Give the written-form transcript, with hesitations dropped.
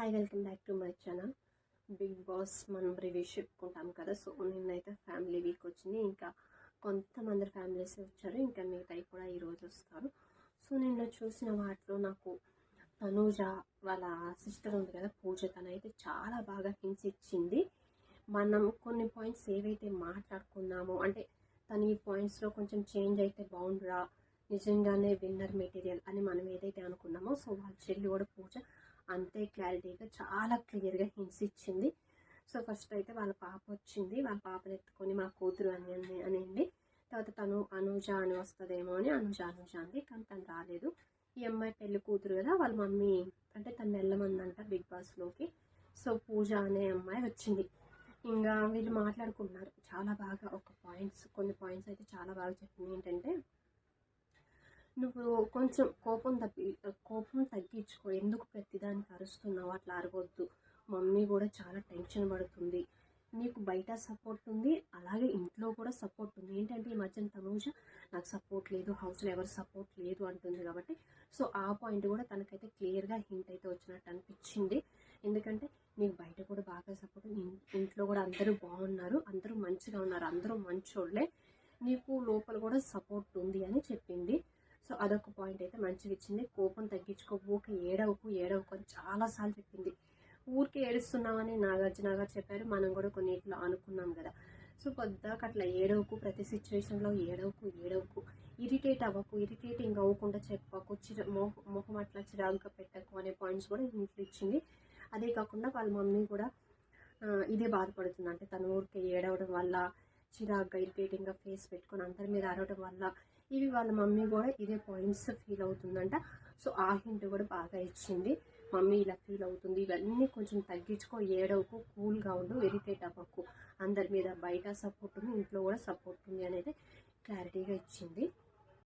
Hi welcome back to my channel. Big boss మనం reviews చెప్పుకుంటాం కదా. సో నిన్నైతే ఫ్యామిలీ వీక్ వచ్చింది. ఇంకా కొంతమంది ఫ్యామిలీస్ వచ్చారు, ఇంకా మిగతాయి కూడా ఈరోజు వస్తారు. సో నిన్న చూసిన వాటిలో నాకు తనూజ వాళ్ళ సిస్టర్ ఉంది కదా పూజ, తనైతే చాలా బాగా హింట్స్ ఇచ్చింది. మనం కొన్ని పాయింట్స్ ఏవైతే మాట్లాడుకున్నామో, అంటే తన ఈ పాయింట్స్లో కొంచెం చేంజ్ అయితే బాగుండురా, నిజంగానే విన్నర్ మెటీరియల్ అని మనం ఏదైతే అనుకున్నామో, సో వాళ్ళ చెల్లి కూడా పూజ అంతే క్లారిటీగా చాలా క్లియర్గా హింట్స్ ఇచ్చింది. సో ఫస్ట్ అయితే వాళ్ళ పాప వచ్చింది, వాళ్ళ పాపను ఎత్తుకొని మా కూతురు అనింది. తర్వాత తను అనుజ అని వస్తుందేమో అని అనుజ అంది, కానీ తను రాలేదు. ఈ అమ్మాయి పెళ్లి కూతురు కదా, వాళ్ళ మమ్మీ అంటే తను వెళ్ళమందంట బిగ్ బాస్లోకి. సో పూజ అనే అమ్మాయి వచ్చింది. ఇంకా వీళ్ళు మాట్లాడుకున్నారు చాలా బాగా. కొన్ని పాయింట్స్ అయితే చాలా బాగా చెప్పింది. ఏంటంటే, నువ్వు కొంచెం కోపం తగ్గించుకో, ఎందుకు ప్రతిదానికి అరుస్తున్నావు, అట్లా అరవద్దు. మమ్మీ కూడా చాలా టెన్షన్ పడుతుంది, నీకు బయట సపోర్ట్ ఉంది, అలాగే ఇంట్లో కూడా సపోర్ట్ ఉంది. ఏంటంటే ఈ మధ్యన తనూజ నాకు సపోర్ట్ లేదు, హౌస్లో ఎవరు సపోర్ట్ లేదు అంటుంది కాబట్టి, సో ఆ పాయింట్ కూడా తనకైతే క్లియర్గా హింట్ అయితే వచ్చినట్టు అనిపించింది. ఎందుకంటే నీకు బయట కూడా బాగా సపోర్ట్, ఇంట్లో కూడా అందరూ బాగున్నారు, అందరూ మంచిగా ఉన్నారు, అందరూ మంచోళ్ళే, నీకు లోపల కూడా సపోర్ట్ ఉంది అని చెప్పింది. సో అదొక పాయింట్ అయితే మంచిగా ఇచ్చింది. కోపం తగ్గించుకో, ఊరికే ఏడవకు అని చాలాసార్లు చెప్పింది. ఊరికే ఏడుస్తున్నామని నాగార్జున గారు చెప్పారు, మనం కూడా కొన్నిట్లో అనుకున్నాం కదా. సో పొద్దాక అట్లా ఏడవకు, ప్రతి సిచ్యువేషన్లో ఏడవకు, ఇరిటేట్ అవ్వకు, ఇరిటేటింగ్ అవ్వకుండా చెప్పకు, మొహం అట్లా చిరాకుగా పెట్టకు అనే పాయింట్స్ కూడా ఇంట్లో ఇచ్చింది. అదే కాకుండా వాళ్ళ మమ్మీ కూడా ఇదే బాధపడుతుంది, అంటే తను ఊరికే ఏడవడం వల్ల, చిరాగ్గా ఇరిటేటింగ్గా ఫేస్ పెట్టుకొని అందరి మీద అరవడం వల్ల, ఇవి వాళ్ళ మమ్మీ కూడా ఇదే పాయింట్స్ ఫీల్ అవుతుందంట. సో ఆ హింట్ కూడా బాగా ఇచ్చింది. మమ్మీ ఇలా ఫీల్ అవుతుంది, ఇవన్నీ కొంచెం తగ్గించుకో, ఏడవకు, కూల్గా ఉండు, ఇరిటేట్ అవ్వకు, అందరి మీద బయట సపోర్ట్ ఉంది, ఇంట్లో కూడా సపోర్ట్ ఉంది అనేది క్లారిటీగా ఇచ్చింది.